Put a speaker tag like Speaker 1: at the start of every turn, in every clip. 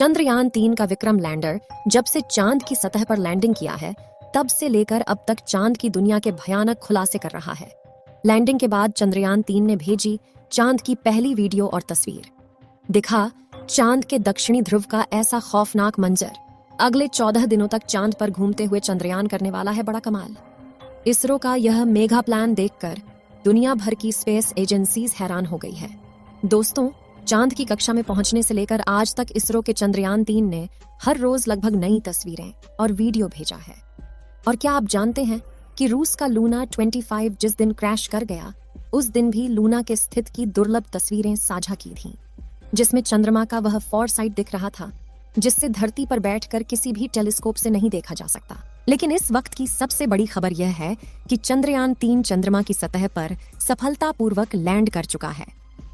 Speaker 1: चंद्रयान-3 का विक्रम लैंडर जब से चांद की सतह पर लैंडिंग किया है, तब से लेकर अब तक चांद की दुनिया के भयानक खुलासे कर रहा है। लैंडिंग के बाद चंद्रयान-3 ने भेजी चांद की पहली वीडियो और तस्वीर। दिखा चांद के दक्षिणी ध्रुव का ऐसा खौफनाक मंजर। अगले 14 दिनों तक चांद पर घूमते हुए चंद्रयान करने वाला है बड़ा कमाल। इसरो का यह मेगा प्लान देखकर दुनिया भर की स्पेस एजेंसीज हैरान हो गई है। दोस्तों, चांद की कक्षा में पहुंचने से लेकर आज तक इसरो के चंद्रयान-3 ने हर रोज लगभग नई तस्वीरें और वीडियो भेजा है। और क्या आप जानते हैं कि रूस का लूना 25 जिस दिन क्रैश कर गया, उस दिन भी लूना के स्थित की दुर्लभ तस्वीरें साझा की थीं, जिसमें चंद्रमा का वह फॉरसाइट दिख रहा था जिससे धरती पर बैठकर किसी भी टेलीस्कोप से नहीं देखा जा सकता। लेकिन इस वक्त की सबसे बड़ी खबर यह है कि चंद्रयान-3 चंद्रमा की सतह पर सफलतापूर्वक लैंड कर चुका है,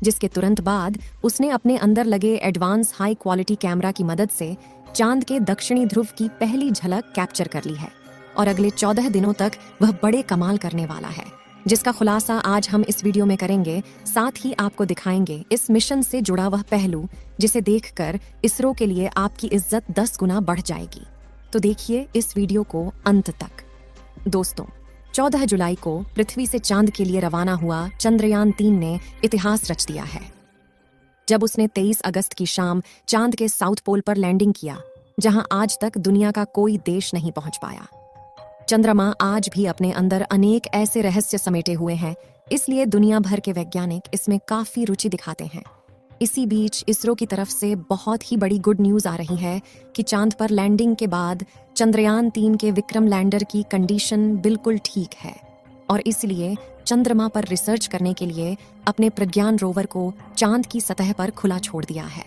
Speaker 1: जिसके तुरंत बाद उसने अपने अंदर लगे एडवांस हाई क्वालिटी कैमरा की मदद से चांद के दक्षिणी ध्रुव की पहली झलक कैप्चर कर ली है। और अगले 14 दिनों तक वह बड़े कमाल करने वाला है, जिसका खुलासा आज हम इस वीडियो में करेंगे। साथ ही आपको दिखाएंगे इस मिशन से जुड़ा वह पहलू जिसे देखकर इसरो के लिए आपकी इज्जत 10 गुना बढ़ जाएगी। तो देखिए इस वीडियो को अंत तक। दोस्तों, 14 जुलाई को पृथ्वी से चांद के लिए रवाना हुआ चंद्रयान-3 ने इतिहास रच दिया है, जब उसने 23 अगस्त की शाम चांद के साउथ पोल पर लैंडिंग किया, जहां आज तक दुनिया का कोई देश नहीं पहुंच पाया। चंद्रमा आज भी अपने अंदर अनेक ऐसे रहस्य समेटे हुए हैं, इसलिए दुनिया भर के वैज्ञानिक इसमें काफी रुचि दिखाते हैं। इसी बीच इसरो की तरफ से बहुत ही बड़ी गुड न्यूज आ रही है कि चांद पर लैंडिंग के बाद चंद्रयान-3 के विक्रम लैंडर की कंडीशन बिल्कुल ठीक है, और इसलिए चंद्रमा पर रिसर्च करने के लिए अपने प्रज्ञान रोवर को चांद की सतह पर खुला छोड़ दिया है।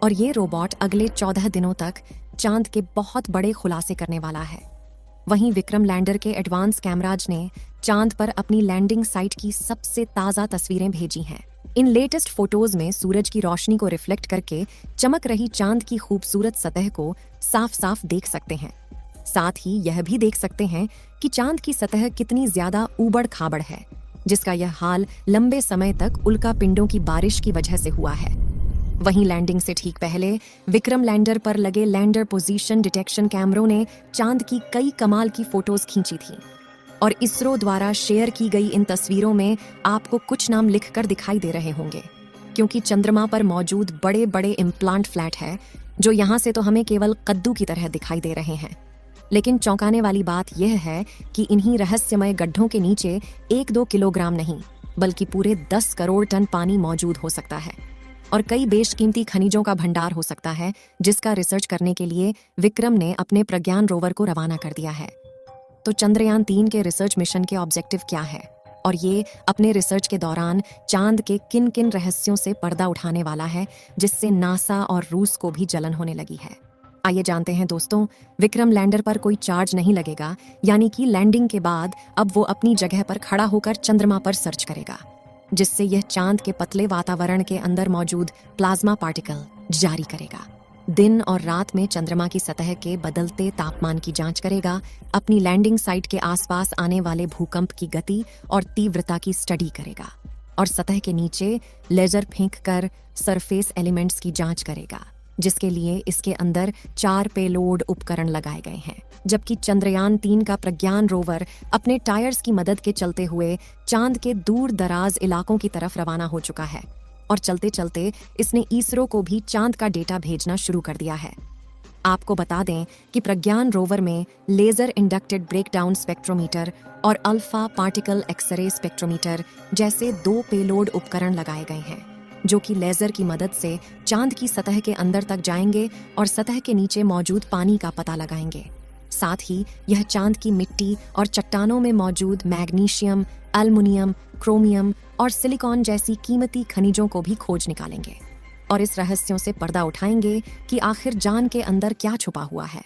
Speaker 1: और ये रोबोट अगले 14 दिनों तक चांद के बहुत बड़े खुलासे करने वाला है। वहीं विक्रम लैंडर के एडवांस कैमराज ने चांद पर अपनी लैंडिंग साइट की सबसे ताज़ा तस्वीरें भेजी हैं। इन लेटेस्ट फोटोज में सूरज की रोशनी को रिफ्लेक्ट करके चमक रही चांद की खूबसूरत सतह को साफ साफ देख सकते हैं। साथ ही यह भी देख सकते हैं कि चांद की सतह कितनी ज्यादा ऊबड़ खाबड़ है, जिसका यह हाल लंबे समय तक उल्का पिंडों की बारिश की वजह से हुआ है। वहीं लैंडिंग से ठीक पहले विक्रम लैंडर पर लगे लैंडर पोजीशन डिटेक्शन कैमरों ने चांद की कई कमाल की फोटोज खींची थी। और इसरो द्वारा शेयर की गई इन तस्वीरों में आपको कुछ नाम लिखकर दिखाई दे रहे होंगे, क्योंकि चंद्रमा पर मौजूद बड़े बड़े इम्प्लांट फ्लैट है, जो यहाँ से तो हमें केवल कद्दू की तरह दिखाई दे रहे हैं। लेकिन चौंकाने वाली बात यह है कि इन्हीं रहस्यमय गड्ढों के नीचे 1-2 किलोग्राम नहीं, बल्कि पूरे 10 करोड़ टन पानी मौजूद हो सकता है, और कई बेशकीमती खनिजों का भंडार हो सकता है, जिसका रिसर्च करने के लिए विक्रम ने अपने प्रज्ञान रोवर को रवाना कर दिया है। तो चंद्रयान-3 के रिसर्च मिशन के ऑब्जेक्टिव क्या है, और ये अपने रिसर्च के दौरान चांद के किन किन रहस्यों से पर्दा उठाने वाला है, जिससे नासा और रूस को भी जलन होने लगी है। आइए जानते हैं दोस्तों। विक्रम लैंडर पर कोई चार्ज नहीं लगेगा, यानी कि लैंडिंग के बाद अब वो अपनी जगह पर खड़ा होकर चंद्रमा पर सर्च करेगा, जिससे यह चांद के पतले वातावरण के अंदर मौजूद प्लाज्मा पार्टिकल जारी करेगा। दिन और रात में चंद्रमा की सतह के बदलते तापमान की जांच करेगा, अपनी लैंडिंग साइट के आसपास आने वाले भूकंप की गति और तीव्रता की स्टडी करेगा, और सतह के नीचे लेजर फेंककर सरफेस एलिमेंट्स की जांच करेगा, जिसके लिए इसके अंदर 4 पेलोड उपकरण लगाए गए हैं। जबकि चंद्रयान-3 का प्रज्ञान रोवर अपने टायर्स की मदद के चलते हुए चांद के दूर दराज इलाकों की तरफ रवाना हो चुका है, और चलते चलते इसने इसरो को भी चांद का डेटा भेजना शुरू कर दिया है। आपको बता दें कि प्रज्ञान रोवर में लेजर इंडक्टेड ब्रेकडाउन स्पेक्ट्रोमीटर और अल्फा पार्टिकल एक्सरे स्पेक्ट्रोमीटर जैसे 2 पेलोड उपकरण लगाए गए हैं, जो कि लेजर की मदद से चांद की सतह के अंदर तक जाएंगे और सतह के नीचे मौजूद पानी का पता लगाएंगे। साथ ही यह चांद की मिट्टी और चट्टानों में मौजूद मैग्नीशियम, एल्युमिनियम, क्रोमियम और सिलिकॉन जैसी कीमती खनिजों को भी खोज निकालेंगे, और इस रहस्यों से पर्दा उठाएंगे कि आखिर जान के अंदर क्या छुपा हुआ है।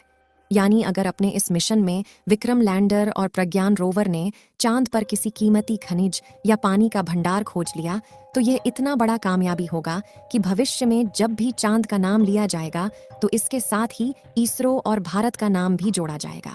Speaker 1: यानी अगर अपने इस मिशन में विक्रम लैंडर और प्रज्ञान रोवर ने चांद पर किसी कीमती खनिज या पानी का भंडार खोज लिया, तो यह इतना बड़ा कामयाबी होगा कि भविष्य में जब भी चांद का नाम लिया जाएगा, तो इसके साथ ही इसरो और भारत का नाम भी जोड़ा जाएगा।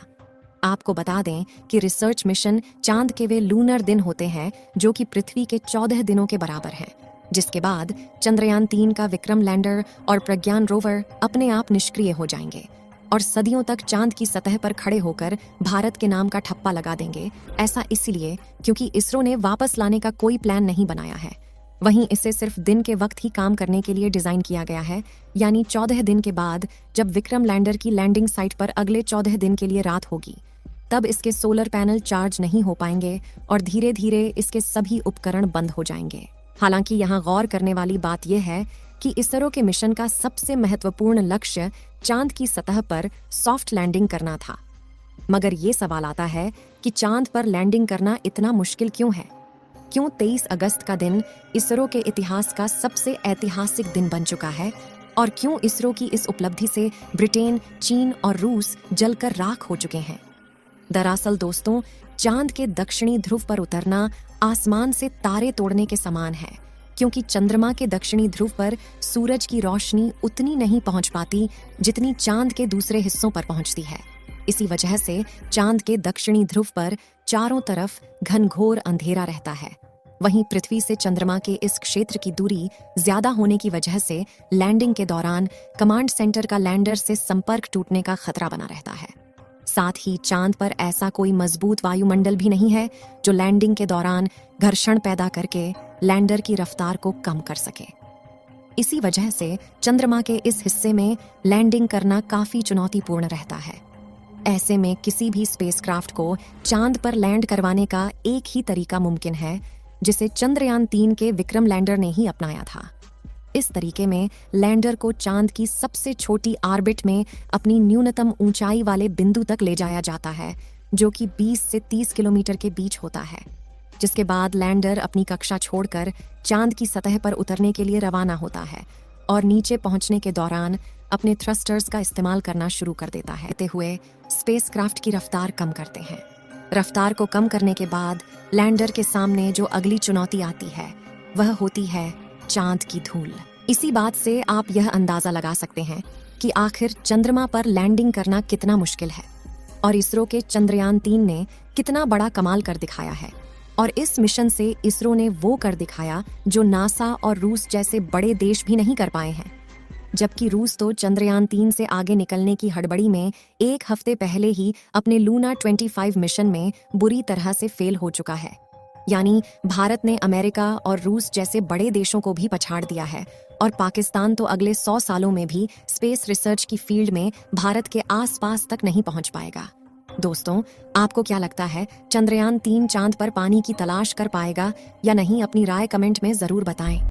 Speaker 1: आपको बता दें कि रिसर्च मिशन चांद के वे लूनर दिन होते हैं जो कि पृथ्वी के 14 दिनों के बराबर हैं, जिसके बाद चंद्रयान-3 का विक्रम लैंडर और प्रज्ञान रोवर अपने आप निष्क्रिय हो जाएंगे और सदियों तक चांद की सतह पर खड़े होकर भारत के नाम का ठप्पा लगा देंगे। ऐसा इसलिए क्योंकि इसरो ने वापस लाने का कोई प्लान नहीं बनाया है। वहीं इसे सिर्फ दिन के वक्त ही काम करने के लिए डिजाइन किया गया है, यानी 14 दिन के बाद जब विक्रम लैंडर की लैंडिंग साइट पर अगले 14 दिन के लिए रात होगी, तब इसके सोलर पैनल चार्ज नहीं हो पाएंगे और धीरे धीरे इसके सभी उपकरण बंद हो जाएंगे। हालांकि यहाँ गौर करने वाली बात यह है कि इसरो के मिशन का सबसे महत्वपूर्ण लक्ष्य चांद की सतह पर सॉफ्ट लैंडिंग करना था। मगर ये सवाल आता है कि चांद पर लैंडिंग करना इतना मुश्किल क्यों है? क्यों 23 अगस्त का दिन इसरो के इतिहास का सबसे ऐतिहासिक दिन बन चुका है? और क्यों इसरो की इस उपलब्धि से ब्रिटेन, चीन और रूस जलकर राख हो चुके हैं? दरअसल दोस्तों, चांद के दक्षिणी ध्रुव पर उतरना आसमान से तारे तोड़ने के समान है, क्योंकि चंद्रमा के दक्षिणी ध्रुव पर सूरज की रोशनी उतनी नहीं पहुंच पाती जितनी चांद के दूसरे हिस्सों पर पहुंचती है। इसी वजह से चांद के दक्षिणी ध्रुव पर चारों तरफ घनघोर अंधेरा रहता है। वहीं पृथ्वी से चंद्रमा के इस क्षेत्र की दूरी ज्यादा होने की वजह से लैंडिंग के दौरान कमांड सेंटर का लैंडर से संपर्क टूटने का खतरा बना रहता है। साथ ही चांद पर ऐसा कोई मजबूत वायुमंडल भी नहीं है जो लैंडिंग के दौरान घर्षण पैदा करके लैंडर की रफ्तार को कम कर सके। इसी वजह से चंद्रमा के इस हिस्से में लैंडिंग करना काफी चुनौतीपूर्ण रहता है। ऐसे में किसी भी स्पेसक्राफ्ट को चांद पर लैंड करवाने का एक ही तरीका मुमकिन है, जिसे चंद्रयान-3 के विक्रम लैंडर ने ही अपनाया था। इस तरीके में लैंडर को चांद की सबसे छोटी ऑर्बिट में अपनी न्यूनतम ऊंचाई वाले बिंदु तक ले जाया जाता है, जो कि 20 से 30 किलोमीटर के बीच होता है। जिसके बाद लैंडर अपनी कक्षा छोड़कर चांद की सतह पर उतरने के लिए रवाना होता है और नीचे पहुंचने के दौरान अपने थ्रस्टर्स का इस्तेमाल करना शुरू कर देता है। करते हुए स्पेसक्राफ्ट की रफ्तार कम करते हैं। रफ्तार को कम करने के बाद लैंडर के सामने जो अगली चुनौती आती है वह होती है चांद की धूल। इसी बात से आप यह अंदाजा लगा सकते हैं कि आखिर चंद्रमा पर लैंडिंग करना कितना मुश्किल है और इसरो के चंद्रयान-3 ने कितना बड़ा कमाल कर दिखाया है। और इस मिशन से इसरो ने वो कर दिखाया जो नासा और रूस जैसे बड़े देश भी नहीं कर पाए हैं। जबकि रूस तो चंद्रयान-3 से आगे निकलने की हड़बड़ी में एक हफ्ते पहले ही अपने लूना 25 मिशन में बुरी तरह से फेल हो चुका है। यानी भारत ने अमेरिका और रूस जैसे बड़े देशों को भी पछाड़ दिया है और पाकिस्तान तो अगले 100 सालों में भी स्पेस रिसर्च की फील्ड में भारत के आसपास तक नहीं पहुंच पाएगा। दोस्तों, आपको क्या लगता है, चंद्रयान-3 चांद पर पानी की तलाश कर पाएगा या नहीं? अपनी राय कमेंट में जरूर बताएं।